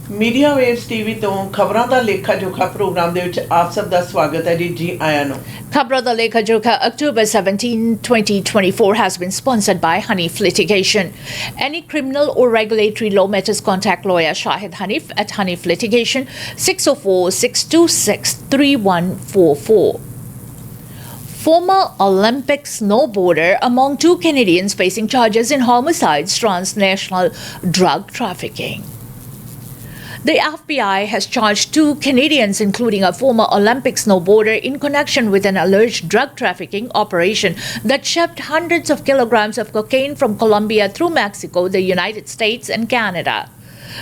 Media waves TV तो खबरां दा लेखा जोखा प्रोग्राम दे विच आप सब दा स्वागत है जी आया no. Khabran Da Lekha Jokha, October 17, 2024 has been sponsored by Hanif Litigation. Any criminal or regulatory law matters, contact lawyer Shahid Hanif at Hanif Litigation, 604-626-3144. Former Olympic snowboarder among two Canadians facing charges in homicides, transnational drug trafficking. The FBI has charged two Canadians, including a former Olympic snowboarder, in connection with an alleged drug trafficking operation that shipped hundreds of kilograms of cocaine from Colombia through Mexico, the United States, and Canada.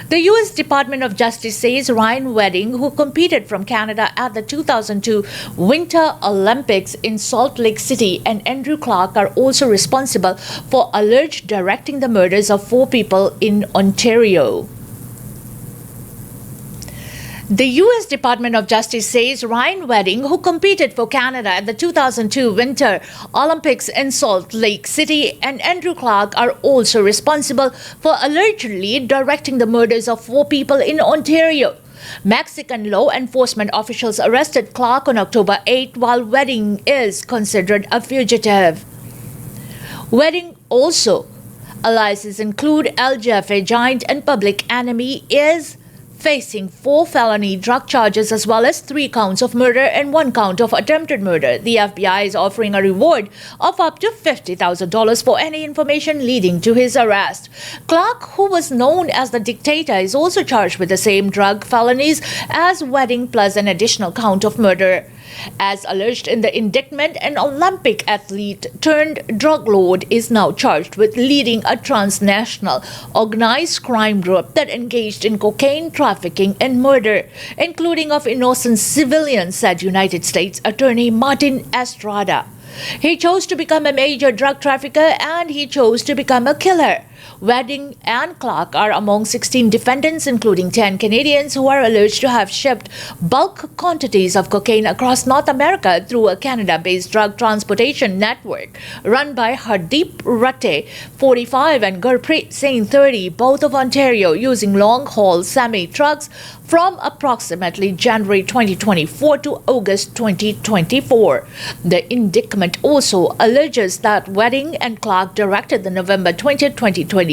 The U.S. Department of Justice says Ryan Wedding, who competed from Canada at the 2002 Winter Olympics in Salt Lake City, and Andrew Clark are also responsible for alleged directing the murders of 4 people in Ontario. The U.S. Department of Justice says Ryan Wedding, who competed for Canada at the 2002 Winter Olympics in Salt Lake City, and Andrew Clark are also responsible for allegedly directing the murders of 4 people in Ontario. Mexican law enforcement officials arrested Clark on October 8 while Wedding is considered a fugitive. Wedding also, aliases include El Jefe, Giant, and Public Enemy, is facing 4 felony drug charges as well as 3 counts of murder and 1 count of attempted murder. The FBI is offering a reward of up to $50,000 for any information leading to his arrest. Clark, who was known as the Dictator, is also charged with the same drug felonies as Wedding plus an additional count of murder. As alleged in the indictment, an Olympic athlete turned drug lord is now charged with leading a transnational organized crime group that engaged in cocaine trafficking and murder, including of innocent civilians, said United States Attorney Martin Estrada. He chose to become a major drug trafficker and he chose to become a killer. Wedding and Clark are among 16 defendants, including 10 Canadians, who are alleged to have shipped bulk quantities of cocaine across North America through a Canada-based drug transportation network run by Hardeep Ratte, 45, and Gurpreet Singh, 30, both of Ontario, using long-haul semi-trucks from approximately January 2024 to August 2024. The indictment also alleges that Wedding and Clark directed the November 20, 2023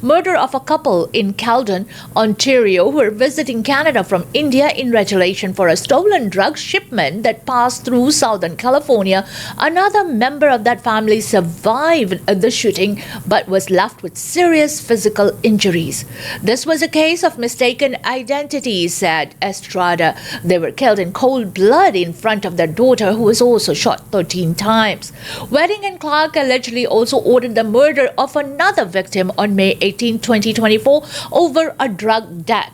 murder of a couple in Kaldon, Ontario, who were visiting Canada from India in retaliation for a stolen drug shipment that passed through Southern California. Another member of that family survived the shooting but was left with serious physical injuries. This was a case of mistaken identity, said Estrada. They were killed in cold blood in front of their daughter, who was also shot 13 times. Wedding and Clark allegedly also ordered the murder of another victim on May 18, 2024 over a drug debt.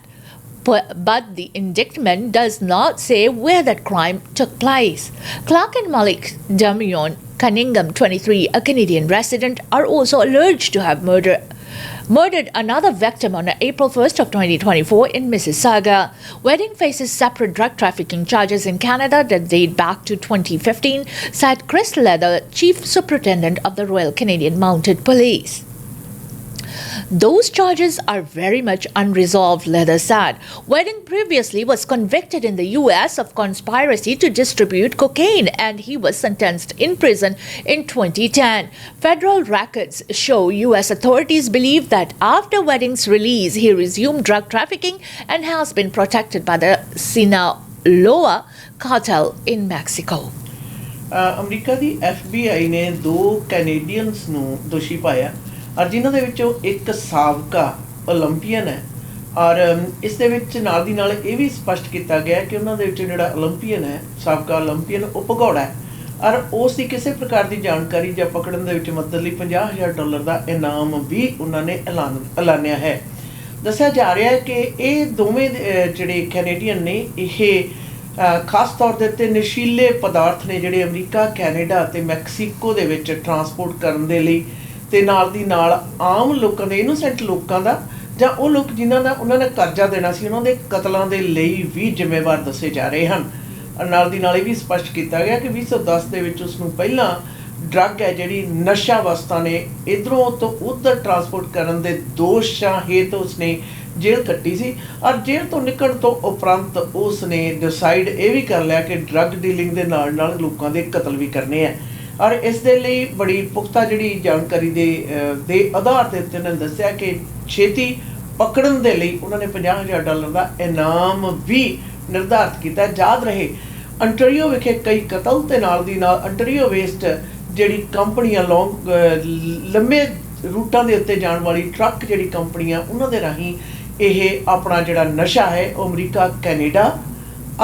But the indictment does not say where that crime took place. Clark and Malik Damion Cunningham, 23, a Canadian resident, are also alleged to have murdered another victim on April 1st of 2024 in Mississauga. Wedding faces separate drug trafficking charges in Canada that date back to 2015, said Chris Leather, Chief Superintendent of the Royal Canadian Mounted Police. Those charges are very much unresolved, Leather said. Wedding previously was convicted in the U.S. of conspiracy to distribute cocaine, and he was sentenced in prison in 2010. Federal records show U.S. authorities believe that after Wedding's release, he resumed drug trafficking and has been protected by the Sinaloa cartel in Mexico. America the FBI ने 2 Canadians ਨੂੰ ਦੋਸ਼ੀ ਪਾਇਆ और जिन्हों ਦੇ ਵਿੱਚੋਂ ਇੱਕ ਸਾਬਕਾ ओलंपीयन है और इस ਦੇ ਵਿੱਚ ਨਾਲ ਦੀ ਨਾਲ ਇਹ ਵੀ ਸਪਸ਼ਟ ਕੀਤਾ ਗਿਆ ਕਿ ਉਹਨਾਂ ਦੇ ਵਿੱਚੋਂ ਜਿਹੜਾ ओलंपीयन है ਸਾਬਕਾ ओलंपीयन ਉਹ ਭਗੌੜਾ ਹੈ और ਉਸ ਦੀ ਕਿਸੇ ਪ੍ਰਕਾਰ ਦੀ ਜਾਣਕਾਰੀ ਜਾਂ ਪਕੜਨ ਦੇ ਵਿੱਚ ਮਦਦ ਲਈ $50,000 ਦਾ ਇਨਾਮ ਵੀ ਉਹਨਾਂ ਨੇ ਐਲਾਨਿਆ ਹੈ। ਦੱਸਿਆ ਜਾ ਰਿਹਾ ਹੈ ਕਿ ਇਹ ਦੋਵੇਂ ਜਿਹੜੇ ਕੈਨੇਡੀਅਨ ਨੇ ਇਹ ਖਾਸ ਤੌਰ ਦੇ ਉੱਤੇ ਨਸ਼ੀਲੇ ਪਦਾਰਥ ਨੇ ਜਿਹੜੇ ਅਮਰੀਕਾ, ਕੈਨੇਡਾ ਅਤੇ ਮੈਕਸੀਕੋ ਦੇ ਵਿੱਚ ਟਰਾਂਸਪੋਰਟ ਕਰਨ ਦੇ ਲਈ ਤੇ ਨਾਲ ਦੀ ਨਾਲ ਆਮ ਲੋਕਾਂ ਦੇ ਇਨੋਸੈਂਟ ਲੋਕਾਂ ਦਾ ਜਾਂ ਉਹ ਲੋਕ ਜਿਨ੍ਹਾਂ ਦਾ ਉਹਨਾਂ ਨੇ ਕਰਜ਼ਾ ਦੇਣਾ ਸੀ ਉਹਨਾਂ ਦੇ ਕਤਲਾਂ ਦੇ ਲਈ ਵੀ ਜ਼ਿੰਮੇਵਾਰ ਦੱਸੇ ਜਾ ਰਹੇ ਹਨ। ਨਾਲ ਦੀ ਨਾਲ ਇਹ ਵੀ ਸਪਸ਼ਟ ਕੀਤਾ ਗਿਆ ਕਿ 2010 ਦੇ ਵਿੱਚ ਉਸ ਨੂੰ ਪਹਿਲਾਂ ਡਰੱਗ ਹੈ ਜਿਹੜੀ ਨਸ਼ਾ ਵਸਤਾਂ ਨੇ ਇੱਧਰੋਂ ਤੋਂ ਉੱਧਰ ਟਰਾਂਸਪੋਰਟ ਕਰਨ ਦੇ ਦੋਸ਼ਾਂ ਹੇਠ ਉਸਨੇ ਜੇਲ੍ਹ ਕੱਟੀ ਸੀ ਔਰ ਜੇਲ੍ਹ ਤੋਂ ਨਿਕਲਣ ਤੋਂ ਉਪਰੰਤ ਉਸ ਨੇ ਡਿਸਾਈਡ ਇਹ ਵੀ ਕਰ ਲਿਆ ਕਿ ਡਰੱਗ ਡੀਲਿੰਗ ਦੇ ਨਾਲ ਨਾਲ ਲੋਕਾਂ ਦੇ ਕਤਲ ਵੀ ਕਰਨੇ ਆ। ਔਰ ਇਸ ਦੇ ਲਈ ਬੜੀ ਪੁਖਤਾ ਜਿਹੜੀ ਜਾਣਕਾਰੀ ਦੇ ਆਧਾਰ ਤੇ ਉਹਨਾਂ ਨੇ ਦੱਸਿਆ ਕਿ ਛੇਤੀ ਪਕੜਨ ਦੇ ਲਈ ਉਹਨਾਂ ਨੇ $50,000 ਦਾ ਇਨਾਮ ਵੀ ਨਿਰਧਾਰਿਤ ਕੀਤਾ। ਯਾਦ ਰਹੇ ਅੰਟਰੀਓ ਵਿਖੇ ਕਈ ਕਤਲ ਤੇ ਨਾਲ ਦੀ ਨਾਲ ਅੰਟਰੀਓ ਵੇਸਟ ਜਿਹੜੀ ਕੰਪਨੀਆਂ ਲੰਮੇ ਰੂਟਾਂ ਦੇ ਉੱਤੇ ਜਾਣ ਵਾਲੀ ਟਰੱਕ ਜਿਹੜੀ ਕੰਪਨੀਆਂ ਉਹਨਾਂ ਦੇ ਰਾਹੀਂ ਇਹ ਆਪਣਾ ਜਿਹੜਾ ਨਸ਼ਾ ਹੈ ਉਹ ਅਮਰੀਕਾ, ਕੈਨੇਡਾ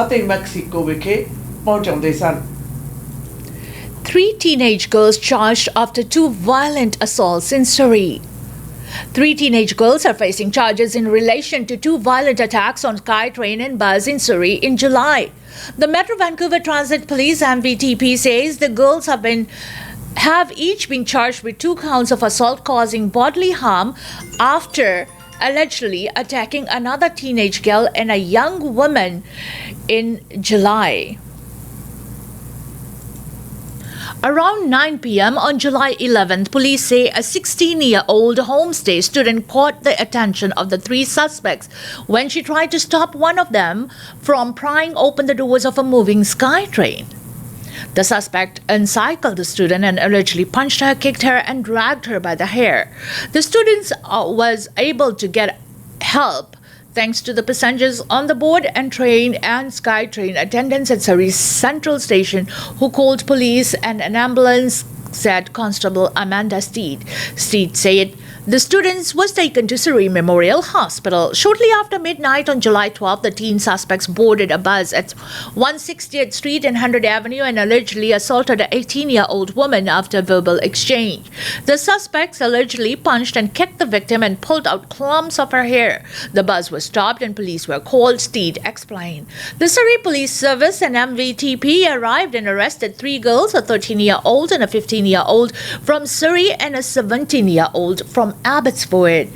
ਅਤੇ ਮੈਕਸੀਕੋ ਵਿਖੇ ਪਹੁੰਚਾਉਂਦੇ ਸਨ। 3 teenage girls charged after 2 violent assaults in Surrey. 3 teenage girls are facing charges in relation to 2 violent attacks on SkyTrain and bus in Surrey in July. The Metro Vancouver Transit Police MVTP says the girls have each been charged with 2 counts of assault causing bodily harm after allegedly attacking another teenage girl and a young woman in July. Around 9 p.m. on July 11th, police say a 16-year-old homestay student caught the attention of the 3 suspects when she tried to stop one of them from prying open the doors of a moving SkyTrain. The suspect encircled the student and allegedly punched her, kicked her, and dragged her by the hair. The student was able to get help thanks to the passengers on the board and train and SkyTrain attendants at Surrey Central Station who called police and an ambulance, said Constable Amanda Steed. Steed said the students was taken to Surrey Memorial Hospital. Shortly after midnight on July 12th, the teen suspects boarded a bus at 160th Street and 100 Avenue and allegedly assaulted an 18-year-old woman after verbal exchange. The suspects allegedly punched and kicked the victim and pulled out clumps of her hair. The bus was stopped and police were called, Steed explained. The Surrey Police Service and MVTP arrived and arrested 3 girls, a 13-year-old and a 15-year-old from Surrey and a 17-year-old from Abbotsford.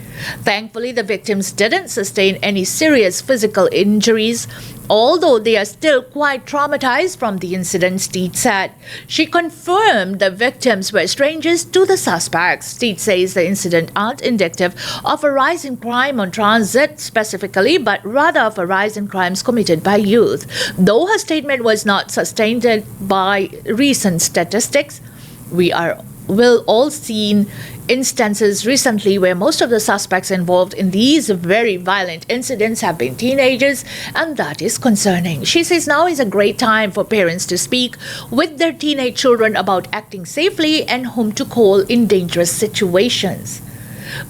Thankfully, the victims didn't sustain any serious physical injuries, although they are still quite traumatized from the incident, Steed said. She confirmed the victims were strangers to the suspects. Steed says the incident aren't indicative of a rise in crime on transit specifically, but rather of a rise in crimes committed by youth. Though her statement was not sustained by recent statistics, we'll all seen instances recently where most of the suspects involved in these very violent incidents have been teenagers, and that is concerning. She says now is a great time for parents to speak with their teenage children about acting safely and whom to call in dangerous situations.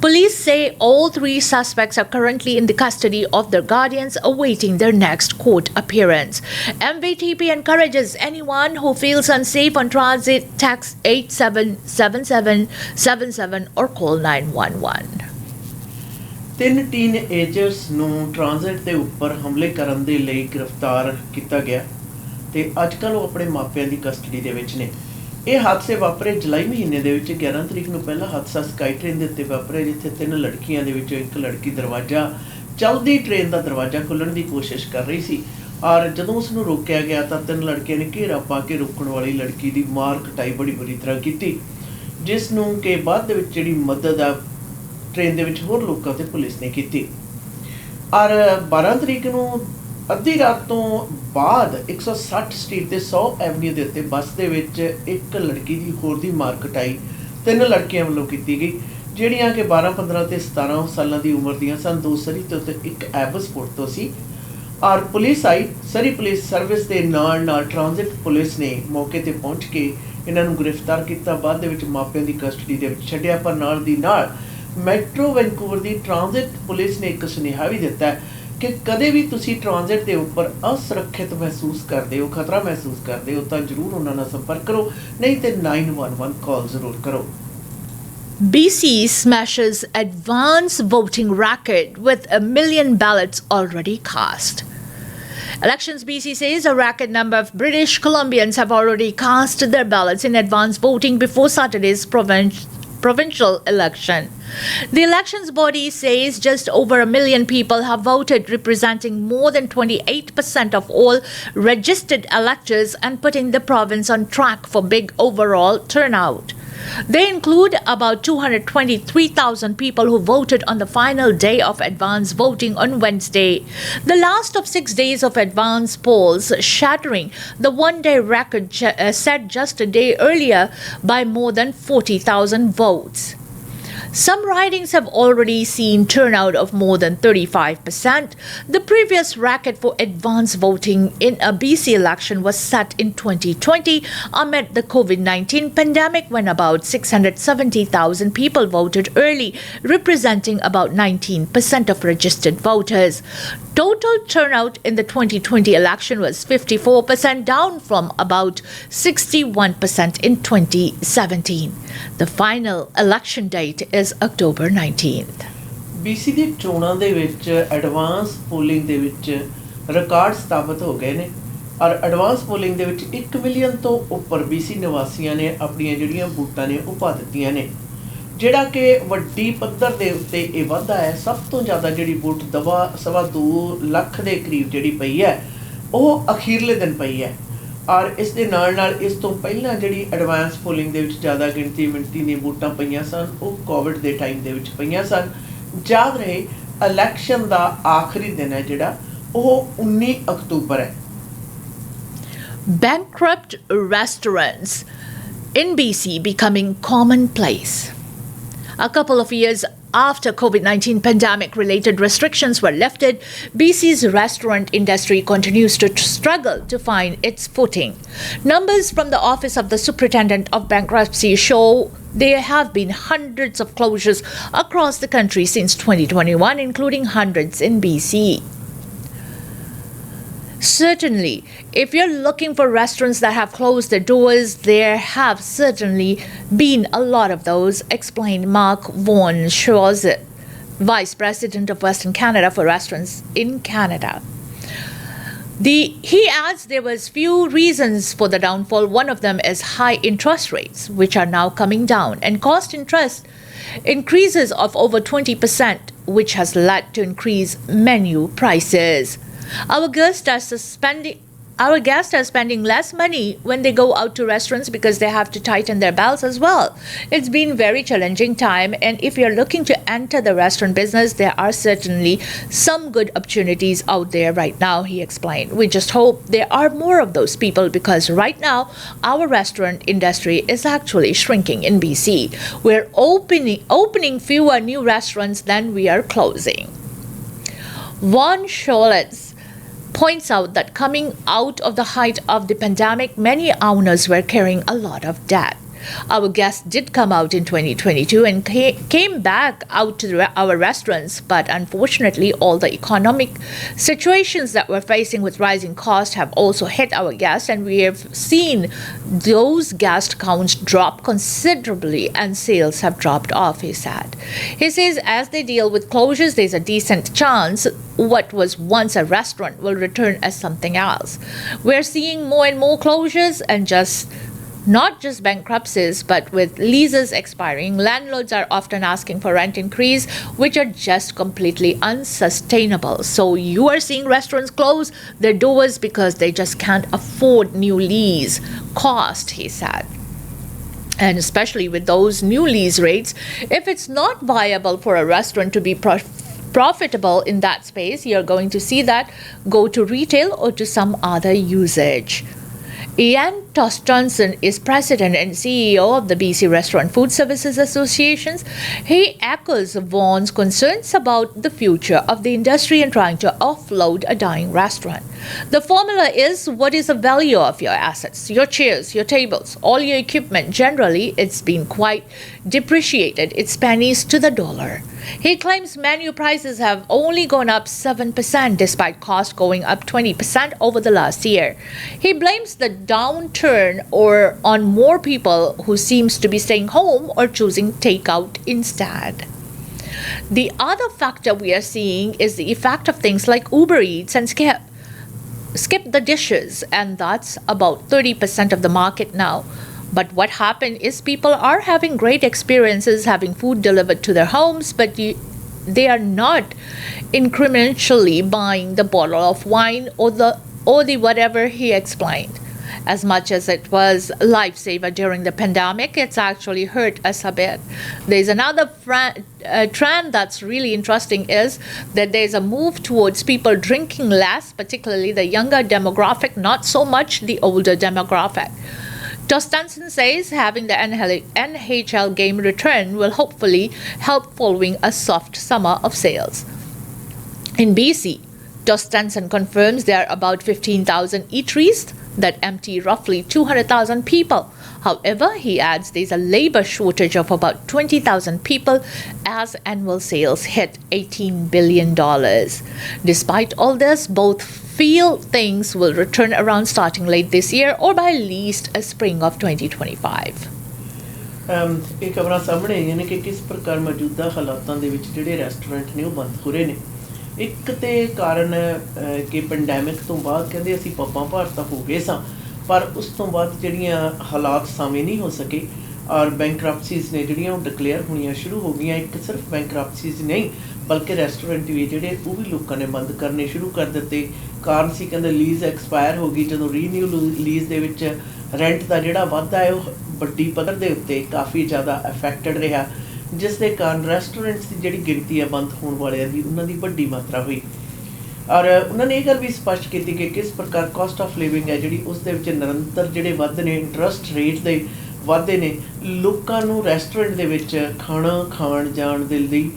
Police say all 3 suspects are currently in the custody of their guardians awaiting their next court appearance. MVTP encourages anyone who feels unsafe on transit, text 877777 or call 911. 3 teenagers ਨੂੰ transit ਦੇ ਉੱਪਰ ਹਮਲੇ ਕਰਨ ਦੇ ਲਈ ਗ੍ਰਿਫਤਾਰ ਕੀਤਾ ਗਿਆ ਤੇ ਅੱਜਕੱਲ ਉਹ ਆਪਣੇ ਮਾਪਿਆਂ ਦੀ ਕਸਟਡੀ ਦੇ ਵਿੱਚ ਨੇ। ਇਹ ਹਾਦਸੇ ਵਾਪਰੇ ਜੁਲਾਈ ਮਹੀਨੇ ਦੇ ਵਿੱਚ 11 ਤਰੀਕ ਨੂੰ ਪਹਿਲਾ ਹਾਦਸਾ SkyTrain ਦੇ ਉੱਤੇ ਵਾਪਰਿਆ, ਜਿੱਥੇ 3 ਲੜਕੀਆਂ ਦੇ ਵਿੱਚੋਂ ਇੱਕ ਲੜਕੀ ਚੱਲਦੀ ਟ੍ਰੇਨ ਦਾ ਦਰਵਾਜ਼ਾ ਖੋਲ੍ਹਣ ਦੀ ਕੋਸ਼ਿਸ਼ ਕਰ ਰਹੀ ਸੀ ਔਰ ਜਦੋਂ ਉਸ ਨੂੰ ਰੋਕਿਆ ਗਿਆ ਤਾਂ 3 ਲੜਕੀਆਂ ਨੇ ਘੇਰਾ ਪਾ ਕੇ ਰੋਕਣ ਵਾਲੀ ਲੜਕੀ ਦੀ ਮਾਰ ਕਟਾਈ ਬੜੀ ਬੁਰੀ ਤਰ੍ਹਾਂ ਕੀਤੀ, ਜਿਸ ਨੂੰ ਕਿ ਬਾਅਦ ਦੇ ਵਿੱਚ ਜਿਹੜੀ ਮਦਦ ਆ ਟ੍ਰੇਨ ਦੇ ਵਿੱਚ ਹੋਰ ਲੋਕਾਂ ਤੇ ਪੁਲਿਸ ਨੇ ਕੀਤੀ। ਔਰ 12 ਤਰੀਕ ਨੂੰ ਅੱਧੀ ਰਾਤ ਤੋਂ ਬਾਅਦ 160 ਸਟਰੀਟ ਤੇ 100 ਐਵਨਿਊ ਦੇ ਉੱਤੇ ਬੱਸ ਦੇ ਵਿੱਚ ਇੱਕ ਲੜਕੀ ਦੀ ਹੋਰ ਦੀ ਮਾਰ ਕਟਾਈ 3 ਲੜਕੀਆਂ ਵੱਲੋਂ ਕੀਤੀ ਗਈ, ਜਿਹੜੀਆਂ ਕਿ 12, 15 ਤੇ 17 ਸਾਲਾਂ ਦੀ ਉਮਰ ਦੀਆਂ ਸਨ। 2 ਸਰੀ ਤੋਂ ਤੇ ਇੱਕ ਐਬਸਪੋਰਟ ਤੋਂ ਸੀ ਔਰ ਪੁਲਿਸ ਆਈ। ਸਰੀ ਪੁਲਿਸ ਸਰਵਿਸ ਦੇ ਨਾਲ ਟ੍ਰਾਂਜ਼ਿਟ ਪੁਲਿਸ ਨੇ ਮੌਕੇ ਤੇ ਪਹੁੰਚ ਕੇ ਇਹਨਾਂ ਨੂੰ ਗ੍ਰਿਫਤਾਰ ਕੀਤਾ, ਬਾਅਦ ਦੇ ਵਿੱਚ ਮਾਪਿਆਂ ਦੀ ਕਸਟਡੀ ਦੇ ਵਿੱਚ ਛੱਡਿਆ। ਪਰ ਨਾਲ ਦੀ ਨਾਲ ਮੈਟਰੋ ਵੈਨਕੂਵਰ ਦੀ ਟ੍ਰਾਂਜ਼ਿਟ ਪੁਲਿਸ ਨੇ ਇੱਕ ਸੁਨੇਹਾ ਵੀ ਦਿੱਤਾ ਕਿ ਕਦੇ ਵੀ ਤੁਸੀਂ ਟ੍ਰਾਂਜ਼ਿਟ ਦੇ ਉੱਪਰ ਅਸੁਰੱਖਿਅਤ ਮਹਿਸੂਸ ਕਰਦੇ ਹੋ, ਖਤਰਾ ਮਹਿਸੂਸ ਕਰਦੇ ਹੋ ਤਾਂ ਜ਼ਰੂਰ ਉਹਨਾਂ ਨਾਲ ਸੰਪਰਕ ਕਰੋ, ਨਹੀਂ ਤੇ 911 ਕਾਲ ਜ਼ਰੂਰ ਕਰੋ। BC smashes advance voting record with 1 million ballots already cast. Elections BC says a record number of British Columbians have already cast their ballots in advance voting before Saturday's provincial election. The elections body says just over 1 million people have voted, representing more than 28% of all registered electors and putting the province on track for big overall turnout. They include about 223,000 people who voted on the final day of advance voting on Wednesday, the last of 6 days of advance polls, shattering the one-day record set just a day earlier by more than 40,000 votes. Some ridings have already seen turnout of more than 35%. The previous record for advance voting in a BC election was set in 2020 amid the COVID-19 pandemic, when about 670,000 people voted early, representing about 19% of registered voters. Total turnout in the 2020 election was 54%, down from about 61% in 2017. The final election date is October 19th. BC ਦੀ ਚੋਣਾਂ ਦੇ ਵਿੱਚ advance polling ਦੇ ਵਿੱਚ record ਸਥਾਪਿਤ ਹੋ ਗਏ ਨੇ ਔਰ ਐਡਵਾਂਸ ਪੋਲਿੰਗ ਦੇ ਵਿੱਚ 1 ਮਿਲੀਅਨ ਤੋਂ ਉੱਪਰ BC ਨਿਵਾਸੀਆਂ ਨੇ ਆਪਣੀਆਂ ਜਿਹੜੀਆਂ ਵੋਟਾਂ ਨੇ ਉਹ ਪਾ ਦਿੱਤੀਆਂ ਨੇ, ਜਿਹੜਾ ਕਿ ਵੱਡੀ ਪੱਧਰ ਦੇ ਉੱਤੇ ਇਹ ਵਾਧਾ ਹੈ। ਸਭ ਤੋਂ ਜ਼ਿਆਦਾ ਜਿਹੜੀ ਵੋਟ ਸਵਾ 2 ਲੱਖ ਦੇ ਕਰੀਬ ਜਿਹੜੀ ਪਈ ਹੈ ਉਹ ਅਖੀਰਲੇ ਦਿਨ ਪਈ ਹੈ। ਔਰ ਇਸ ਦੇ ਨਾਲ ਇਸ ਤੋਂ ਪਹਿਲਾਂ ਜਿਹੜੀ ਐਡਵਾਂਸ ਪੋਲਿੰਗ ਦੇ ਵਿੱਚ ਜ਼ਿਆਦਾ ਗਿਣਤੀ ਦੀਆਂ ਵੋਟਾਂ ਪਈਆਂ ਸਨ ਉਹ ਕੋਵਿਡ ਦੇ ਟਾਈਮ ਦੇ ਵਿੱਚ ਪਈਆਂ ਸਨ। ਯਾਦ ਰਹੇ ਇਲੈਕਸ਼ਨ ਦਾ ਆਖਰੀ ਦਿਨ ਹੈ ਜਿਹੜਾ ਉਹ 19 ਅਕਤੂਬਰ ਹੈ। Bankrupt restaurants in BC becoming commonplace. A couple of years after COVID-19 pandemic-related restrictions were lifted, BC's restaurant industry continues to struggle to find its footing. Numbers from the Office of the Superintendent of Bankruptcy show there have been hundreds of closures across the country since 2021, including hundreds in BC. Certainly, if you're looking for restaurants that have closed their doors, there have certainly been a lot of those, explained Mark Vaughan Shaws, Vice President of Western Canada for Restaurants in Canada. He adds there was few reasons for the downfall. One of them is high interest rates, which are now coming down, and cost interest increases of over 20%, which has led to increased menu prices. Our guests are spending less money when they go out to restaurants because they have to tighten their belts as well. It's been a very challenging time, and if you're looking to enter the restaurant business, there are certainly some good opportunities out there right now, he explained. We just hope there are more of those people, because right now our restaurant industry is actually shrinking in BC. We're opening fewer new restaurants than we are closing. Von Scholitz points out that coming out of the height of the pandemic, many owners were carrying a lot of debt. Our guests did come out in 2022 and came back out to our restaurants, but unfortunately all the economic situations that we're facing with rising costs have also hit our guests, and we have seen those guest counts drop considerably and sales have dropped off, he said. He says as they deal with closures, there's a decent chance what was once a restaurant will return as something else. We're seeing more and more closures, and not just bankruptcies, but with leases expiring, landlords are often asking for rent increase, which are just completely unsustainable. So you are seeing restaurants close their doors because they just can't afford new lease cost, he said. And especially with those new lease rates, if it's not viable for a restaurant to be profitable in that space, you're going to see that go to retail or to some other usage. Ian Johnson is president and CEO of the BC Restaurant Food Services Associations. He echoes Vaughan's concerns about the future of the industry and trying to offload a dying restaurant. The formula is, what is the value of your assets, your chairs, your tables, all your equipment? Generally, it's been quite depreciated. It's pennies to the dollar. He claims menu prices have only gone up 7% despite costs going up 20% over the last year. He blames the downturn on more people who seems to be staying home or choosing takeout instead. The other factor we are seeing is the effect of things like Uber Eats and Skip the Dishes, and that's about 30% of the market now. But what happened is people are having great experiences having food delivered to their homes, but they are not incrementally buying the bottle of wine or the whatever he explained. As much as it was a lifesaver during the pandemic, it's actually hurt us a bit. There's another trend that's really interesting is that there's a move towards people drinking less, particularly the younger demographic, not so much the older demographic. Tostanson says having the NHL game return will hopefully help following a soft summer of sales. In BC, Tostanson confirms there are about 15,000 eateries that empty roughly 200,000 people. However, he adds there's a labor shortage of about 20,000 people as annual sales hit $18 billion. Despite all this, both feel things will return around starting late this year or by least a spring of 2025. ਇਹ ਖਬਰਾਂ ਸਾਹਮਣੇ ਆਈਆਂ ਨੇ ਕਿ ਕਿਸ ਪ੍ਰਕਾਰ ਮੌਜੂਦਾ ਹਾਲਾਤਾਂ ਦੇ ਵਿੱਚ ਜਿਹੜੇ ਰੈਸਟੋਰੈਂਟ ਨੇ ਉਹ ਬੰਦ ਹੋ ਰਹੇ ਨੇ। ਇੱਕ ਤੇ ਕਾਰਨ ਕਿ ਪੈਂਡੈਮਿਕ ਤੋਂ ਬਾਅਦ ਕਹਿੰਦੇ ਅਸੀਂ ਪੱਬਾਂ ਭਾਰ ਤਾਂ ਹੋ ਗਏ ਸਾਂ, ਪਰ ਉਸ ਤੋਂ ਬਾਅਦ ਜਿਹੜੀਆਂ ਹਾਲਾਤ ਸਾਵੇਂ ਨਹੀਂ ਹੋ ਸਕੇ ਔਰ ਬੈਂਕਰਪਸੀਜ਼ ਨੇ ਜਿਹੜੀਆਂ ਉਹ ਡਿਕਲੇਅਰ ਹੋਣੀਆਂ ਸ਼ੁਰੂ ਹੋ ਗਈਆਂ। ਇੱਕ ਸਿਰਫ ਬੈਂਕਰਪਸੀਜ਼ ਨਹੀਂ ਬਲਕਿ ਰੈਸਟੋਰੈਂਟ ਵੀ ਜਿਹੜੇ ਉਹ ਵੀ ਲੋਕਾਂ ਨੇ ਬੰਦ ਕਰਨੇ ਸ਼ੁਰੂ ਕਰ ਦਿੱਤੇ। ਕਾਰਨ ਸੀ ਕਹਿੰਦੇ ਲੀਜ਼ ਐਕਸਪਾਇਰ ਹੋ ਗਈ, ਜਦੋਂ ਰੀਨਿਊ ਲੀਜ਼ ਦੇ ਵਿੱਚ ਰੈਂਟ ਦਾ ਜਿਹੜਾ ਵਾਧਾ ਹੈ ਉਹ ਵੱਡੀ ਪੱਧਰ ਦੇ ਉੱਤੇ ਕਾਫੀ ਜ਼ਿਆਦਾ ਅਫੈਕਟਡ ਰਿਹਾ, ਜਿਸ ਦੇ ਕਾਰਨ ਰੈਸਟੋਰੈਂਟਸ ਦੀ ਜਿਹੜੀ ਗਿਣਤੀ ਹੈ ਬੰਦ ਹੋਣ ਵਾਲਿਆਂ ਦੀ ਉਹਨਾਂ ਦੀ ਵੱਡੀ ਮਾਤਰਾ ਹੋਈ। ਔਰ ਉਹਨਾਂ ਨੇ ਇਹ ਗੱਲ ਵੀ ਸਪਸ਼ਟ ਕੀਤੀ ਕਿ ਕਿਸ ਪ੍ਰਕਾਰ ਕਾਸਟ ਆਫ ਲਿਵਿੰਗ ਹੈ ਜਿਹੜੀ ਉਸ ਦੇ ਵਿੱਚ ਨਿਰੰਤਰ ਜਿਹੜੇ ਵੱਧ ਨੇ, ਇੰਟਰਸਟ ਰੇਟ ਦੇ ਵਾਧੇ ਨੇ, ਲੋਕਾਂ ਨੂੰ ਰੈਸਟੋਰੈਂਟ ਦੇ ਵਿੱਚ ਖਾਣਾ ਖਾਣ ਜਾਣ ਦੇ ਲਈ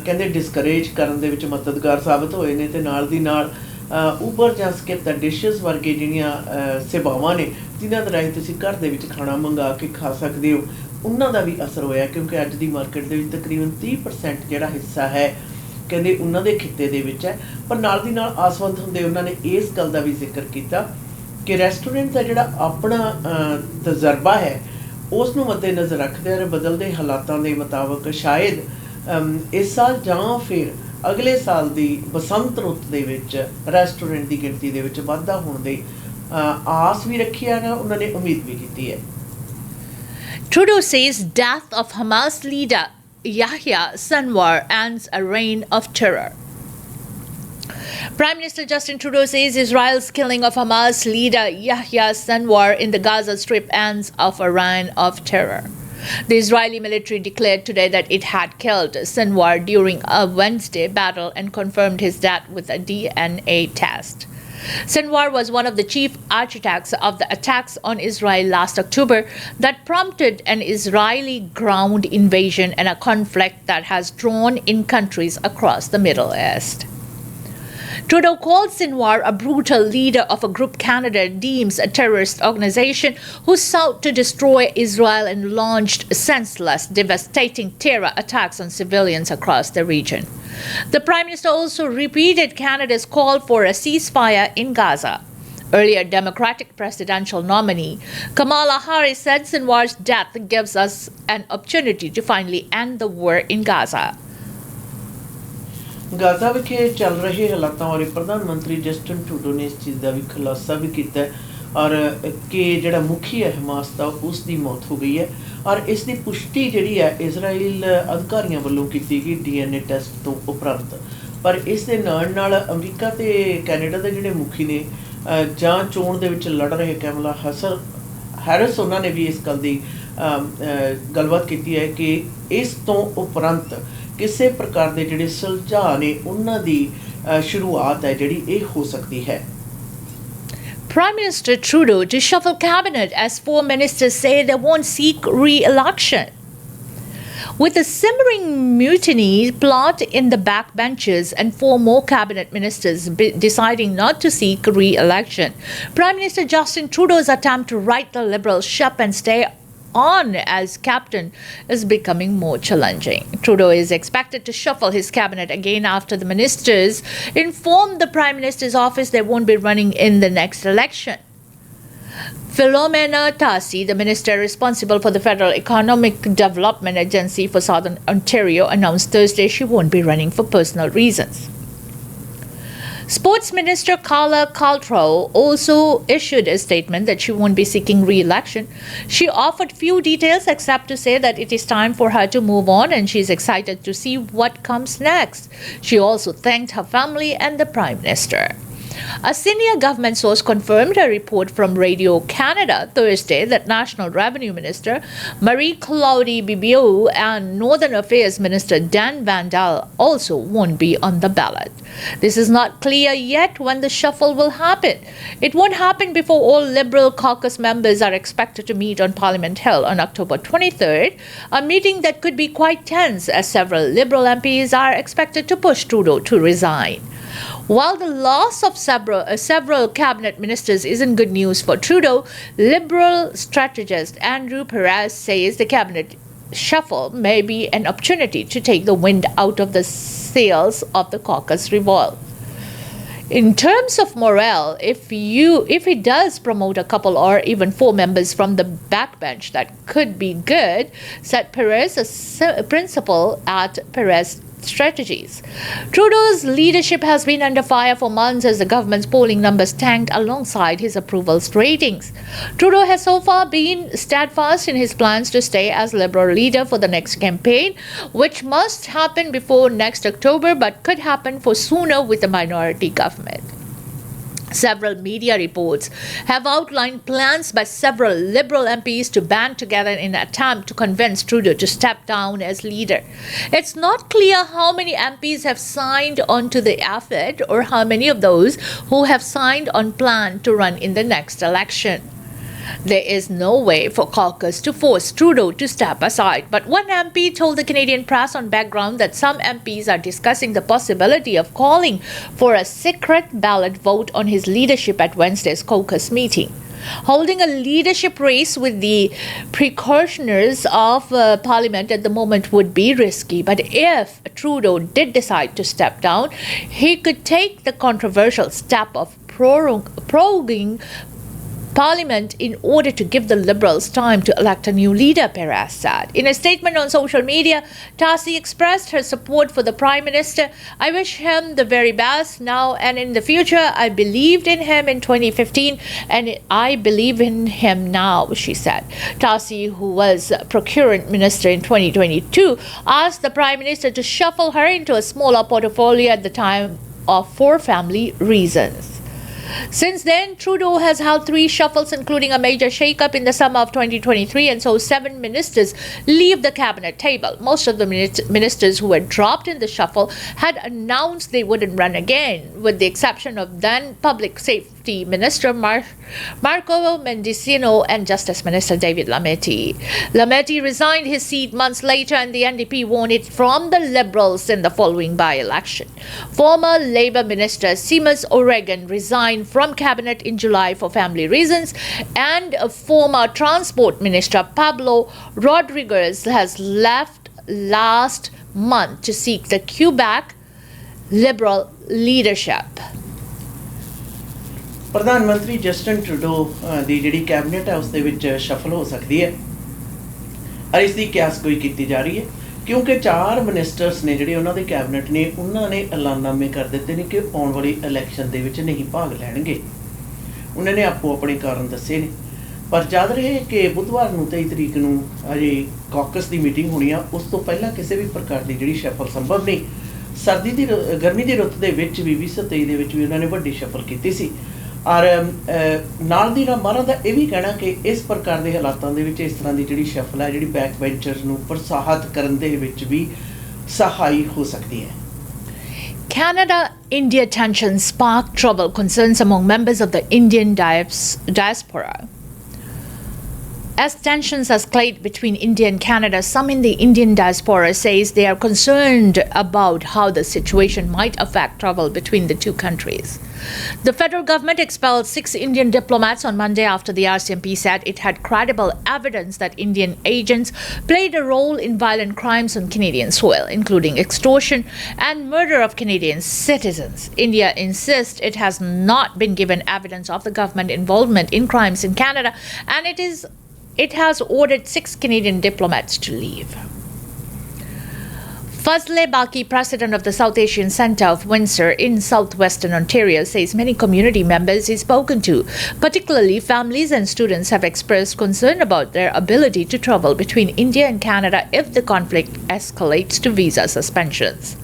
ਕਹਿੰਦੇ ਡਿਸਕਰੇਜ ਕਰਨ ਦੇ ਵਿੱਚ ਮਦਦਗਾਰ ਸਾਬਤ ਹੋਏ ਨੇ। ਅਤੇ ਨਾਲ ਦੀ ਨਾਲ ਉਬਰ ਜਾਂ ਸਕਿਪ ਦਾ ਡਿਸ਼ਜ਼ ਵਰਗੇ ਜਿਹੜੀਆਂ ਸੇਵਾਵਾਂ ਨੇ ਜਿਨ੍ਹਾਂ ਦੇ ਰਾਹੀਂ ਤੁਸੀਂ ਘਰ ਦੇ ਵਿੱਚ ਖਾਣਾ ਮੰਗਾ ਕੇ ਖਾ ਸਕਦੇ ਹੋ, ਉਹਨਾਂ ਦਾ ਵੀ ਅਸਰ ਹੋਇਆ, ਕਿਉਂਕਿ ਅੱਜ ਦੀ ਮਾਰਕੀਟ ਦੇ ਵਿੱਚ ਤਕਰੀਬਨ 30% ਜਿਹੜਾ ਹਿੱਸਾ ਹੈ ਕਹਿੰਦੇ ਉਹਨਾਂ ਦੇ ਖਿੱਤੇ ਦੇ ਵਿੱਚ ਹੈ। ਪਰ ਨਾਲ ਦੀ ਨਾਲ ਆਸਵੰਦ ਹੁੰਦੇ ਉਹਨਾਂ ਨੇ ਇਸ ਗੱਲ ਦਾ ਵੀ ਜ਼ਿਕਰ ਕੀਤਾ ਕਿ ਰੈਸਟੋਰੈਂਟ ਦਾ ਜਿਹੜਾ ਆਪਣਾ ਤਜਰਬਾ ਹੈ ਉਸ ਨੂੰ ਮੱਦੇਨਜ਼ਰ ਰੱਖਦੇ ਹੋਏ ਬਦਲਦੇ ਹਾਲਾਤਾਂ ਦੇ ਮੁਤਾਬਕ ਸ਼ਾਇਦ ਇਸ ਸਾਲ ਜਾਂ ਫਿਰ ਅਗਲੇ ਸਾਲ ਦੀ ਬਸੰਤ ਰੁੱਤ ਦੇ ਵਿੱਚ ਰੈਸਟੋਰੈਂਟ ਦੀ ਗਿਣਤੀ ਦੇ ਵਿੱਚ ਵਾਧਾ ਹੋਣ ਦੀ ਆਸ ਵੀ ਰੱਖੀ ਹੈ, ਉਹਨਾਂ ਨੇ ਉਮੀਦ ਵੀ ਕੀਤੀ ਹੈ। Trudeau says death of Hamas leader Yahya Sinwar ends a reign of terror. Prime Minister Justin Trudeau says Israel's killing of Hamas leader Yahya Sinwar in the Gaza Strip ends of a reign of terror. The Israeli military declared today that it had killed Sinwar during a Wednesday battle and confirmed his death with a DNA test. Sinwar was one of the chief architects of the attacks on Israel last October that prompted an Israeli ground invasion and a conflict that has drawn in countries across the Middle East. Trudeau called Sinwar a brutal leader of a group Canada deems a terrorist organization who sought to destroy Israel and launched senseless, devastating terror attacks on civilians across the region. The Prime Minister also repeated Canada's call for a ceasefire in Gaza. Earlier Democratic presidential nominee Kamala Harris said Sinwar's death gives us an opportunity to finally end the war in Gaza. Gaza ਵਿਖੇ ਚੱਲ ਰਹੇ ਹਾਲਾਤਾਂ ਬਾਰੇ ਪ੍ਰਧਾਨ ਮੰਤਰੀ Justin Trudeau ਨੇ ਇਸ ਚੀਜ਼ ਦਾ ਵੀ ਖੁਲਾਸਾ ਵੀ ਕੀਤਾ ਔਰ ਕਿ ਜਿਹੜਾ ਮੁਖੀ ਹੈ ਹਮਾਸ ਦਾ ਉਸ ਦੀ ਮੌਤ ਹੋ ਗਈ ਹੈ ਔਰ ਇਸ ਦੀ ਪੁਸ਼ਟੀ ਜਿਹੜੀ ਹੈ ਇਜ਼ਰਾਈਲ ਅਧਿਕਾਰੀਆਂ ਵੱਲੋਂ ਕੀਤੀ ਗਈ DNA ਟੈਸਟ ਤੋਂ ਉਪਰੰਤ। ਪਰ ਇਸ ਦੇ ਨਾਲ ਨਾਲ ਅਮਰੀਕਾ ਅਤੇ ਕੈਨੇਡਾ ਦੇ ਜਿਹੜੇ ਮੁਖੀ ਨੇ ਜਾਂ ਚੋਣ ਦੇ ਵਿੱਚ ਲੜ ਰਹੇ ਕੈਮਲਾ ਹੈਰਿਸ ਉਹਨਾਂ ਨੇ ਵੀ ਇਸ ਗੱਲ ਦੀ ਗੱਲਬਾਤ ਕੀਤੀ ਹੈ ਕਿ ਇਸ ਤੋਂ ਉਪਰੰਤ ਕਿਸੇ ਪ੍ਰਕਾਰ ਦੇ ਜਿਹੜੇ ਸੁਲਝਾਅ ਨੇ ਉਹਨਾਂ ਦੀ ਸ਼ੁਰੂਆਤ ਹੈ ਜਿਹੜੀ ਇਹ ਹੋ ਸਕਦੀ ਹੈ। Prime Minister Trudeau to shuffle cabinet as 4 ministers say they won't seek re-election. With a simmering mutiny plot in the backbenches and 4 more cabinet ministers deciding not to seek re-election, Prime Minister Justin Trudeau's attempt to right the Liberal ship and stay on as captain is becoming more challenging. Trudeau is expected to shuffle his cabinet again after the ministers informed the Prime Minister's office they won't be running in the next election. Philomena Tassi, the minister responsible for the Federal Economic Development Agency for Southern Ontario, announced Thursday she won't be running for personal reasons. Sports Minister Carla Caltrow also issued a statement that she won't be seeking re-election. She offered few details except to say that it is time for her to move on and she is excited to see what comes next. She also thanked her family and the Prime Minister. A senior government source confirmed a report from Radio Canada Thursday that National Revenue Minister Marie-Claude Bibeau and Northern Affairs Minister Dan Vandal also won't be on the ballot. This is not clear yet when the shuffle will happen. It won't happen before all Liberal caucus members are expected to meet on Parliament Hill on October 23rd, a meeting that could be quite tense as several Liberal MPs are expected to push Trudeau to resign. While the loss of several cabinet ministers isn't good news for Trudeau, Liberal strategist Andrew Perez says the cabinet shuffle may be an opportunity to take the wind out of the sails of the caucus revolt. In terms of morale, if he does promote a couple or even 4 members from the backbench, that could be good, said Perez, a principal at Perez Strategies. Trudeau's leadership has been under fire for months as the government's polling numbers tanked alongside his approvals ratings. Trudeau has so far been steadfast in his plans to stay as Liberal leader for the next campaign, which must happen before next October but could happen for sooner with a minority government. Several media reports have outlined plans by several Liberal MPs to band together in an attempt to convince Trudeau to step down as leader. It's not clear how many MPs have signed on to the effort or how many of those who have signed on plan to run in the next election. There is no way for caucus to force Trudeau to step aside, but one MP told the Canadian press on background that some MPs are discussing the possibility of calling for a secret ballot vote on his leadership at Wednesday's caucus meeting. Holding a leadership race with the precautioners of Parliament at the moment would be risky, but if Trudeau did decide to step down, he could take the controversial step of proroguing Parliament in order to give the Liberals time to elect a new leader, Perez said. In a statement on social media, Tassi expressed her support for the Prime Minister. I wish him the very best now and in the future. I believed in him in 2015 and I believe in him now, she said. Tassi, who was Procurement Minister in 2022, asked the Prime Minister to shuffle her into a smaller portfolio at the time for family reasons. Since then, Trudeau has held 3 shuffles, including a major shake-up in the summer of 2023, and so 7 ministers leave the cabinet table. Most of the ministers who were dropped in the shuffle had announced they wouldn't run again, with the exception of then Public Safety Minister Marco Mendicino and Justice Minister David Lametti. Lametti resigned his seat months later, and the NDP won it from the Liberals in the following by-election. Former Labour Minister Seamus O'Regan resigned from cabinet in July for family reasons, and former Transport Minister Pablo Rodriguez has left last month to seek the Quebec Liberal leadership. ਪ੍ਰਧਾਨ ਮੰਤਰੀ Justin Trudeau ਦੀ ਜਿਹੜੀ cabinet ਹੈ ਉਸ ਦੇ ਵਿੱਚ shuffle ਹੋ ਸਕਦੀ ਹੈ ਔਰ ਇਸ ਦੀ ਕਿਆਸ ਕੋਈ ਕੀਤੀ ਜਾ ਰਹੀ ਹੈ ਕਿਉਂਕਿ 4 ਮਿਨਿਸਟਰਸ ਨੇ ਜਿਹੜੇ ਉਹਨਾਂ ਦੇ ਕੈਬਨਿਟ ਨੇ ਉਹਨਾਂ ਨੇ ਐਲਾਨਨਾਮੇ ਕਰ ਦਿੱਤੇ ਨੇ ਕਿ ਆਉਣ ਵਾਲੀ ਇਲੈਕਸ਼ਨ ਦੇ ਵਿੱਚ ਨਹੀਂ ਭਾਗ ਲੈਣਗੇ। ਉਹਨਾਂ ਨੇ ਆਪੋ ਆਪਣੇ ਕਾਰਨ ਦੱਸੇ ਨੇ ਪਰ ਯਾਦ ਰਹੇ ਕਿ ਬੁੱਧਵਾਰ ਨੂੰ 23 ਤਰੀਕ ਨੂੰ ਅਜੇ ਕਾਕਸ ਦੀ ਮੀਟਿੰਗ ਹੋਣੀ ਆ। ਉਸ ਤੋਂ ਪਹਿਲਾਂ ਕਿਸੇ ਵੀ ਪ੍ਰਕਾਰ ਦੀ ਜਿਹੜੀ ਸ਼ਫਲ ਸੰਭਵ ਨਹੀਂ। ਸਰਦੀ ਦੀ ਗਰਮੀ ਦੀ ਰੁੱਤ ਦੇ ਵਿੱਚ ਵੀ 2023 ਦੇ ਵਿੱਚ ਵੀ ਉਹਨਾਂ ਨੇ ਵੱਡੀ ਸ਼ਫਲ ਕੀਤੀ ਸੀ ਔਰ ਨਾਲ ਦੀ ਨਾਲ ਮਾਰਾਂ ਦਾ ਇਹ ਵੀ ਕਹਿਣਾ ਕਿ ਇਸ ਪ੍ਰਕਾਰ ਦੇ ਹਾਲਾਤਾਂ ਦੇ ਵਿੱਚ ਇਸ ਤਰ੍ਹਾਂ ਦੀ ਜਿਹੜੀ ਸ਼ਫਲ ਹੈ ਜਿਹੜੀ ਬੈਕ ਬੈਂਚਰਸ ਨੂੰ ਪ੍ਰੋਤਸਾਹਿਤ ਕਰਨ ਦੇ ਵਿੱਚ ਵੀ ਸਹਾਈ ਹੋ ਸਕਦੀ ਹੈ। Canada-India tensions spark trouble concerns among members of the Indian diaspora. As tensions escalate between India and Canada, some in the Indian diaspora says they are concerned about how the situation might affect travel between the two countries. The federal government expelled 6 Indian diplomats on Monday after the RCMP said it had credible evidence that Indian agents played a role in violent crimes on Canadian soil, including extortion and murder of Canadian citizens. India insists it has not been given evidence of the government involvement in crimes in Canada, and it has ordered 6 Canadian diplomats to leave. Fazle Baki, president of the South Asian Centre of Windsor in southwestern Ontario, says many community members he's spoken to, particularly families and students, have expressed concern about their ability to travel between India and Canada if the conflict escalates to visa suspensions.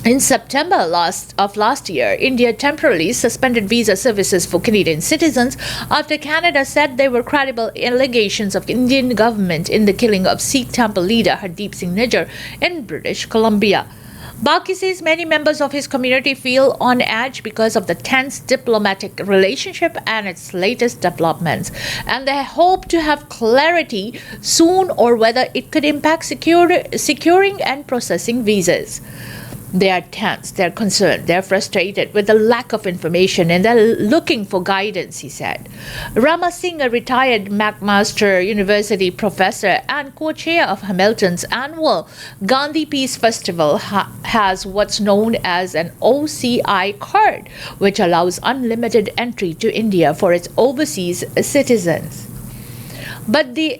In September last year, India temporarily suspended visa services for Canadian citizens after Canada said there were credible allegations of Indian government in the killing of Sikh temple leader Hardeep Singh Nijjar in British Columbia. Baki says many members of his community feel on edge because of the tense diplomatic relationship and its latest developments, and they hope to have clarity soon or whether it could impact securing and processing visas. They are tense, they're concerned, they're frustrated with the lack of information and they're looking for guidance, he said. Rama Singh, a retired McMaster University professor and co-chair of Hamilton's annual Gandhi Peace Festival, has what's known as an OCI card, which allows unlimited entry to India for its overseas citizens. But the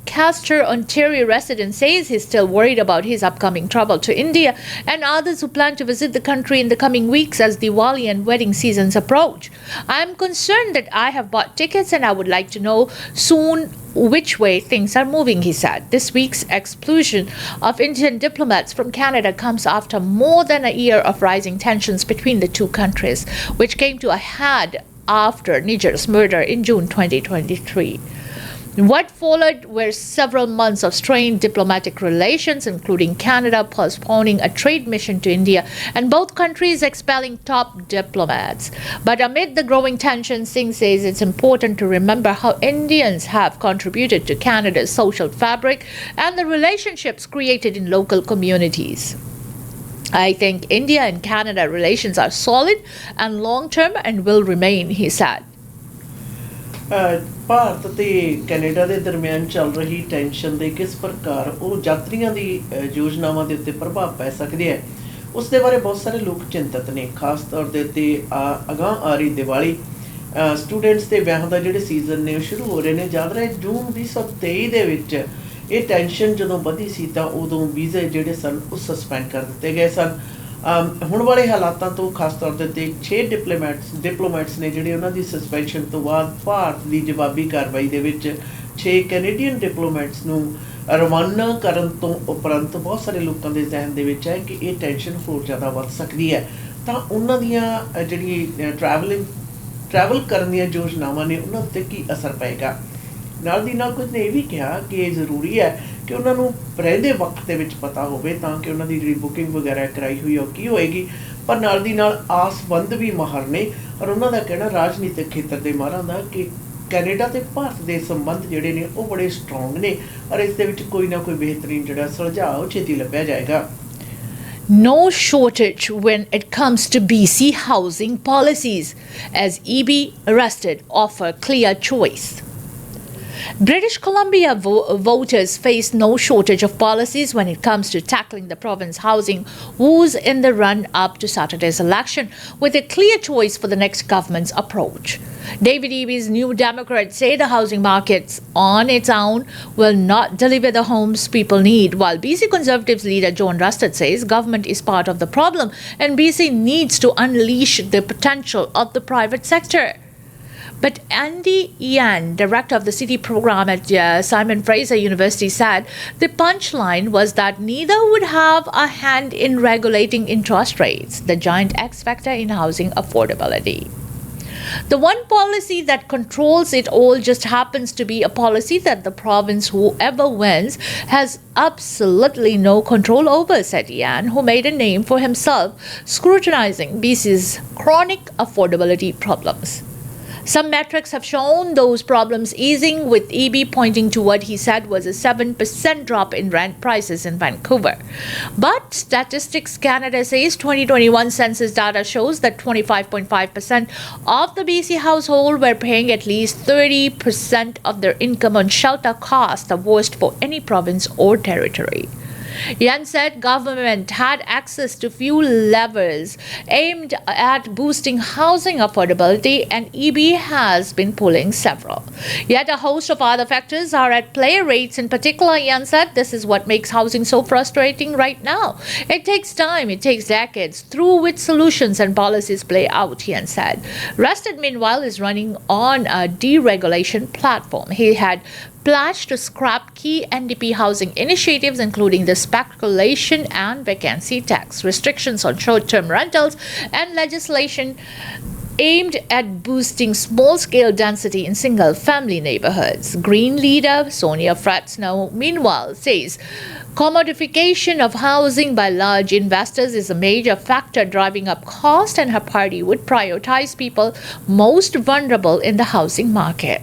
Castor, Ontario resident says he's still worried about his upcoming travel to India and others who plan to visit the country in the coming weeks as Diwali and wedding seasons approach. I'm concerned that I have bought tickets and I would like to know soon which way things are moving, he said. This week's expulsion of Indian diplomats from Canada comes after more than a year of rising tensions between the two countries, which came to a head after Nijjar's murder in June 2023. What followed were several months of strained diplomatic relations, including Canada postponing a trade mission to India and both countries expelling top diplomats. But amid the growing tension, Singh says it's important to remember how Indians have contributed to Canada's social fabric and the relationships created in local communities. I think India and Canada relations are solid and long-term and will remain, he said. Bharat ਤੇ Canada ਦੇ ਦਰਮਿਆਨ ਚੱਲ ਰਹੀ tension ਦੇ ਕਿਸ ਪ੍ਰਕਾਰ ਉਹ ਯਾਤਰੀਆਂ ਦੀ ਯੋਜਨਾਵਾਂ ਦੇ ਉੱਤੇ ਪ੍ਰਭਾਵ ਪੈ ਸਕਦੇ ਹੈ, ਉਸ ਦੇ ਬਾਰੇ ਬਹੁਤ ਸਾਰੇ ਲੋਕ ਚਿੰਤਤ ਨੇ। ਖਾਸ ਤੌਰ ਦੇ ਉੱਤੇ ਅਗਾਂਹ ਆ ਰਹੀ ਦੀਵਾਲੀ, ਸਟੂਡੈਂਟਸ ਦੇ ਵਿਆਹ ਦਾ ਜਿਹੜੇ ਸੀਜ਼ਨ ਨੇ ਉਹ ਸ਼ੁਰੂ ਹੋ ਰਹੇ ਨੇ। ਯਾਦ ਰਹੇ ਜੂਨ 2023 ਦੇ ਵਿੱਚ ਇਹ ਟੈਂਸ਼ਨ ਜਦੋਂ ਵਧੀ ਸੀ ਤਾਂ ਉਦੋਂ ਵੀਜ਼ੇ ਜਿਹੜੇ ਸਨ ਉਹ ਸਸਪੈਂਡ ਕਰ ਦਿੱਤੇ ਗਏ ਸਨ। ਹੁਣ ਵਾਲੇ ਹਾਲਾਤਾਂ ਤੋਂ ਖਾਸ ਤੌਰ ਦੇ ਉੱਤੇ 6 ਡਿਪਲੋਮੈਟਸ ਨੇ ਜਿਹੜੇ ਉਹਨਾਂ ਦੀ ਸਸਪੈਂਸ਼ਨ ਤੋਂ ਬਾਅਦ ਭਾਰਤ ਦੀ ਜਵਾਬੀ ਕਾਰਵਾਈ ਦੇ ਵਿੱਚ 6 ਕੈਨੇਡੀਅਨ ਡਿਪਲੋਮੈਟਸ ਨੂੰ ਰਵਾਨਾ ਕਰਨ ਤੋਂ ਉਪਰੰਤ ਬਹੁਤ ਸਾਰੇ ਲੋਕਾਂ ਦੇ ਜ਼ਿਹਨ ਦੇ ਵਿੱਚ ਹੈ ਕਿ ਇਹ ਟੈਂਸ਼ਨ ਹੋਰ ਜ਼ਿਆਦਾ ਵੱਧ ਸਕਦੀ ਹੈ, ਤਾਂ ਉਹਨਾਂ ਦੀਆਂ ਜਿਹੜੀ ਟਰੈਵਲ ਕਰਨ ਦੀਆਂ ਯੋਜਨਾਵਾਂ ਨੇ ਉਹਨਾਂ ਉੱਤੇ ਕੀ ਅਸਰ ਪਏਗਾ। ਨਾਲ ਦੀ ਨਾਲ ਕੁਝ ਨੇ ਇਹ ਵੀ ਕਿਹਾ ਕਿ ਇਹ ਜ਼ਰੂਰੀ ਹੈ ਕਿ ਉਹਨਾਂ ਨੂੰ ਰਹਿੰਦੇ ਵਕਤ ਦੇ ਵਿੱਚ ਪਤਾ ਹੋਵੇ ਤਾਂ ਕਿ ਉਹਨਾਂ ਦੀ ਜਿਹੜੀ ਬੁਕਿੰਗ ਵਗੈਰਾ ਕਰਾਈ ਹੋਈ ਉਹ ਕੀ ਹੋਏਗੀ। ਪਰ ਨਾਲ ਦੀ ਨਾਲ ਆਸਬੰਦ ਵੀ ਮਾਹਰ ਨੇ ਔਰ ਉਹਨਾਂ ਦਾ ਕਹਿਣਾ ਰਾਜਨੀਤਿਕ ਖੇਤਰ ਦੇ ਮਾਹਰਾਂ ਦਾ ਕਿ ਕੈਨੇਡਾ ਤੇ ਭਾਰਤ ਦੇ ਸੰਬੰਧ ਜਿਹੜੇ ਨੇ ਉਹ ਬੜੇ ਸਟਰੋਂਗ ਨੇ ਔਰ ਇਸ ਦੇ ਵਿੱਚ ਕੋਈ ਨਾ ਕੋਈ ਬਿਹਤਰੀਨ ਜਿਹੜਾ ਸੁਲਝਾਅ ਉਹ ਛੇਤੀ ਲੱਭਿਆ ਜਾਏਗਾ। No shortage when it comes to BC housing policies, as EB arrested offer clear choice. British Columbia voters face no shortage of policies when it comes to tackling the province's housing woes in the run-up to Saturday's election, with a clear choice for the next government's approach. David Eby's New Democrats say the housing markets on its own will not deliver the homes people need, while BC Conservatives leader John Rustad says government is part of the problem and BC needs to unleash the potential of the private sector. But Andy Ian, director of the city program at Simon Fraser University, said the punchline was that neither would have a hand in regulating interest rates, the giant X factor in housing affordability. The one policy that controls it all just happens to be a policy that the province, whoever wins, has absolutely no control over, said Ian, who made a name for himself scrutinizing BC's chronic affordability problems. Some metrics have shown those problems easing, with EB pointing to what he said was a 7% drop in rent prices in Vancouver. But Statistics Canada says 2021 census data shows that 25.5% of the BC household were paying at least 30% of their income on shelter costs, the worst for any province or territory. Yan said government had access to few levers aimed at boosting housing affordability and EB has been pulling several. Yet a host of other factors are at play. Rates in particular, Yan said, this is what makes housing so frustrating right now. It takes time, it takes decades through which solutions and policies play out, Yan said. Rested, meanwhile, is running on a deregulation platform. He had pledged to scrap key NDP housing initiatives, including the speculation and vacancy tax, restrictions on short-term rentals, and legislation aimed at boosting small-scale density in single-family neighborhoods. Green leader Sonia Fratsnow, meanwhile, says commodification of housing by large investors is a major factor driving up cost, and her party would prioritize people most vulnerable in the housing market.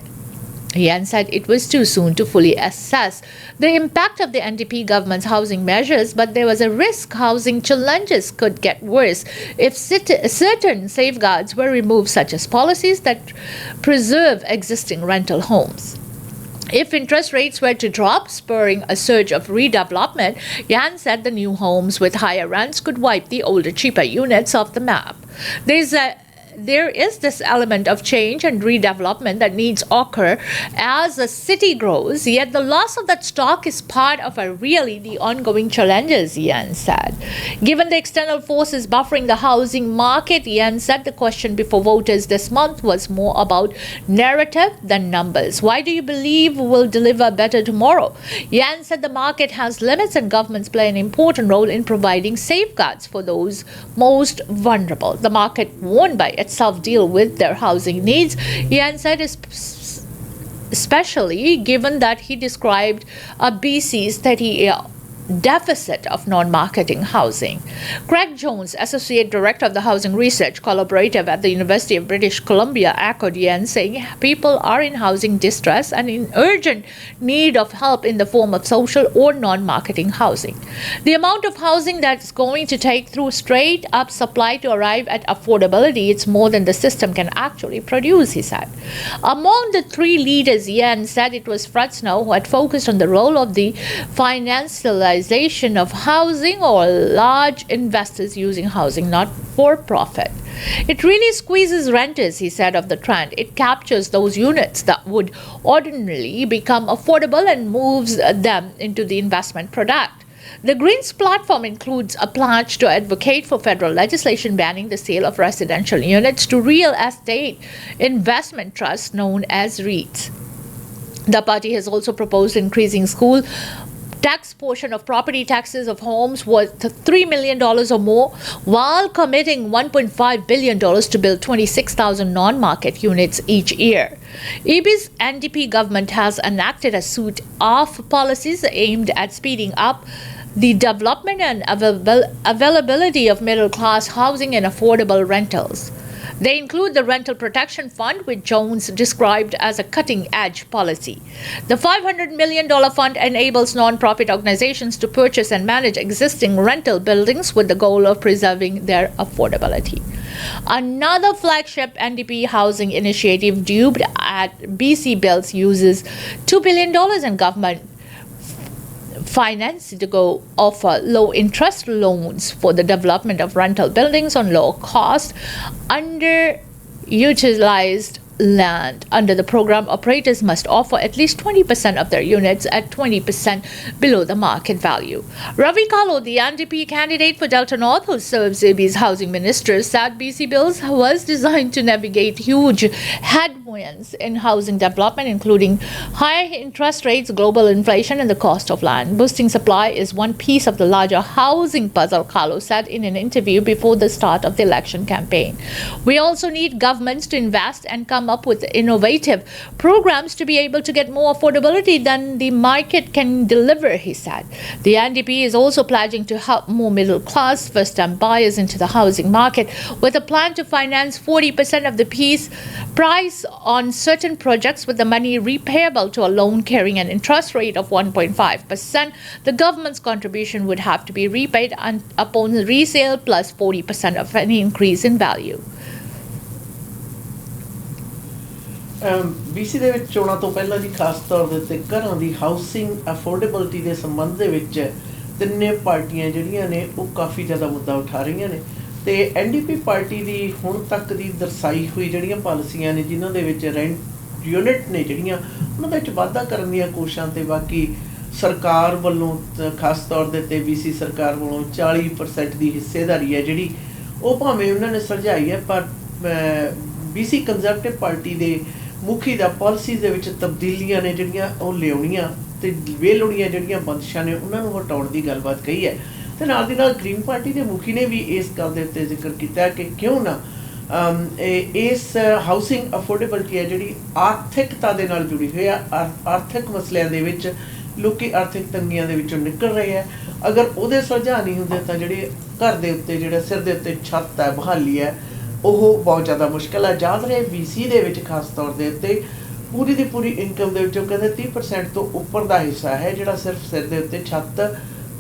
Yan said it was too soon to fully assess the impact of the NDP government's housing measures, but there was a risk housing challenges could get worse if certain safeguards were removed, such as policies that preserve existing rental homes. If interest rates were to drop, spurring a surge of redevelopment, Yan said the new homes with higher rents could wipe the older, cheaper units off the map. There is this element of change and redevelopment that needs occur as a city grows, yet the loss of that stock is part of the ongoing challenges, Yan said. Given the external forces buffering the housing market, Yan said the question before voters this month was more about narrative than numbers. Why do you believe we'll deliver better tomorrow? Yan said the market has limits and governments play an important role in providing safeguards for those most vulnerable. The market won't by itself deal with their housing needs, Yan said, especially given that he described a BC's 30-year deficit of non-marketing housing. Craig Jones, Associate Director of the Housing Research Collaborative at the University of British Columbia, echoed Yan, saying people are in housing distress and in urgent need of help in the form of social or non-marketing housing. The amount of housing that's going to take through straight up supply to arrive at affordability, it's more than the system can actually produce, he said. Among the three leaders, Yan said it was Fratsnow who had focused on the role of the financialization of housing or large investors using housing not for profit. It really squeezes renters, he said, of the trend. It captures those units that would ordinarily become affordable and moves them into the investment product. The Greens platform includes a pledge to advocate for federal legislation banning the sale of residential units to real estate investment trusts known as REITs. The party has also proposed increasing school tax portion of property taxes of homes worth $3 million or more, while committing $1.5 billion to build 26,000 non-market units each year. EB's NDP government has enacted a suite of policies aimed at speeding up the development and availability of middle-class housing and affordable rentals. They include the Rental Protection Fund, which Jones described as a cutting-edge policy. The $500 million fund enables non-profit organizations to purchase and manage existing rental buildings with the goal of preserving their affordability. Another flagship NDP housing initiative dubbed at BC Bills uses $2 billion in government finance to go offer low-interest loans for the development of rental buildings on low cost, underutilized land. Under the program, operators must offer at least 20% of their units at 20% below the market value. Ravi Kalo, the NDP candidate for Delta North, who serves AB's housing minister, said BC Bills was designed to navigate huge headwinds in housing development, including high interest rates, global inflation, and the cost of land. Boosting supply is one piece of the larger housing puzzle, Kalo said in an interview before the start of the election campaign. We also need governments to invest and come up with innovative programs to be able to get more affordability than the market can deliver, he said. The NDP is also pledging to help more middle-class first-time buyers into the housing market with a plan to finance 40% of the price on certain projects with the money repayable to a loan carrying an interest rate of 1.5%. The government's contribution would have to be repaid upon resale plus 40% of any increase in value. BC ਦੇ ਵਿੱਚ ਚੋਣਾਂ ਤੋਂ ਪਹਿਲਾਂ ਜੀ ਖਾਸ ਤੌਰ ਦੇ ਉੱਤੇ ਘਰਾਂ ਦੀ ਹਾਊਸਿੰਗ ਅਫੋਰਡੇਬਿਲਟੀ ਦੇ ਸੰਬੰਧ ਦੇ ਵਿੱਚ ਤਿੰਨੇ ਪਾਰਟੀਆਂ ਜਿਹੜੀਆਂ ਨੇ ਉਹ ਕਾਫੀ ਜ਼ਿਆਦਾ ਮੁੱਦਾ ਉਠਾ ਰਹੀਆਂ ਨੇ ਤੇ ਐਨਡੀਪੀ ਪਾਰਟੀ ਦੀ ਹੁਣ ਤੱਕ ਦੀ ਦਰਸਾਈ ਹੋਈ ਜਿਹੜੀਆਂ ਪਾਲਿਸੀਆਂ ਨੇ ਜਿਨ੍ਹਾਂ ਦੇ ਵਿੱਚ ਰੈਂਟ ਯੂਨਿਟ ਨੇ ਜਿਹੜੀਆਂ ਉਹਨਾਂ ਦੇ ਵਿੱਚ ਵਾਧਾ ਕਰਨ ਦੀਆਂ ਕੋਸ਼ਿਸ਼ਾਂ ਤੇ ਬਾਕੀ ਸਰਕਾਰ ਵੱਲੋਂ ਖਾਸ ਤੌਰ ਦੇ ਉੱਤੇ BC ਸਰਕਾਰ ਵੱਲੋਂ 40% ਦੀ ਹਿੱਸੇਦਾਰੀ ਹੈ ਜਿਹੜੀ ਉਹ ਭਾਵੇਂ ਉਹਨਾਂ ਨੇ ਸੁਲਝਾਈ ਹੈ ਪਰ BC ਕੰਜ਼ਰਵੇਟਿਵ ਪਾਰਟੀ ਦੇ ਮੁਖੀ ਦਾ ਪਾਲਿਸੀਜ਼ ਦੇ ਵਿੱਚ ਤਬਦੀਲੀਆਂ ਨੇ ਜਿਹੜੀਆਂ ਉਹ ਲਿਆਉਣੀਆਂ ਤੇ ਬੇਲੋੜੀਆਂ ਜਿਹੜੀਆਂ ਬੰਦਸ਼ਾਂ ਨੇ ਉਹਨਾਂ ਨੂੰ ਹਟਾਉਣ ਦੀ ਗੱਲਬਾਤ ਕਹੀ ਹੈ ਤੇ ਨਾਲ ਦੀ ਨਾਲ ਗ੍ਰੀਨ ਪਾਰਟੀ ਦੇ ਮੁਖੀ ਨੇ ਵੀ ਇਸ ਗੱਲ ਦੇ ਉੱਤੇ ਜ਼ਿਕਰ ਕੀਤਾ ਕਿ ਕਿਉਂ ਨਾ ਇਸ ਹਾਊਸਿੰਗ ਅਫੋਰਡੇਬਿਲਟੀ ਹੈ ਜਿਹੜੀ ਆਰਥਿਕਤਾ ਦੇ ਨਾਲ ਜੁੜੀ ਹੋਈ ਆ ਆਰਥਿਕ ਮਸਲਿਆਂ ਦੇ ਵਿੱਚ ਲੋਕੀ ਆਰਥਿਕ ਤੰਗੀਆਂ ਦੇ ਵਿੱਚੋਂ ਨਿਕਲ ਰਹੇ ਆ ਅਗਰ ਉਹਦੇ ਸੁਲਝਾਅ ਨਹੀਂ ਹੁੰਦੇ ਤਾਂ ਜਿਹੜੇ ਘਰ ਦੇ ਉੱਤੇ ਜਿਹੜਾ ਸਿਰ ਦੇ ਉੱਤੇ ਛੱਤ ਹੈ ਬਹਾਲੀ ਹੈ ਉਹ ਬਹੁਤ ਜ਼ਿਆਦਾ ਮੁਸ਼ਕਿਲ ਹੈ। ਯਾਦ ਰਹੇ BC ਦੇ ਵਿੱਚ ਖਾਸ ਤੌਰ ਦੇ ਉੱਤੇ ਪੂਰੀ ਦੀ ਪੂਰੀ ਇਨਕਮ ਦੇ ਵਿੱਚੋਂ ਕਹਿੰਦੇ 30% ਤੋਂ ਉੱਪਰ ਦਾ ਹਿੱਸਾ ਹੈ ਜਿਹੜਾ ਸਿਰਫ ਸਿਰ ਦੇ ਉੱਤੇ ਛੱਤ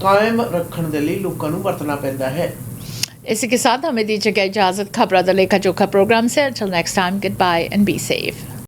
ਕਾਇਮ ਰੱਖਣ ਦੇ ਲਈ ਲੋਕਾਂ ਨੂੰ ਵਰਤਣਾ ਪੈਂਦਾ है। इसी के साथ हमें दीजिएगा इजाजत। खबरों दा लेखा जोखा प्रोग्राम से until next time, goodbye and be safe।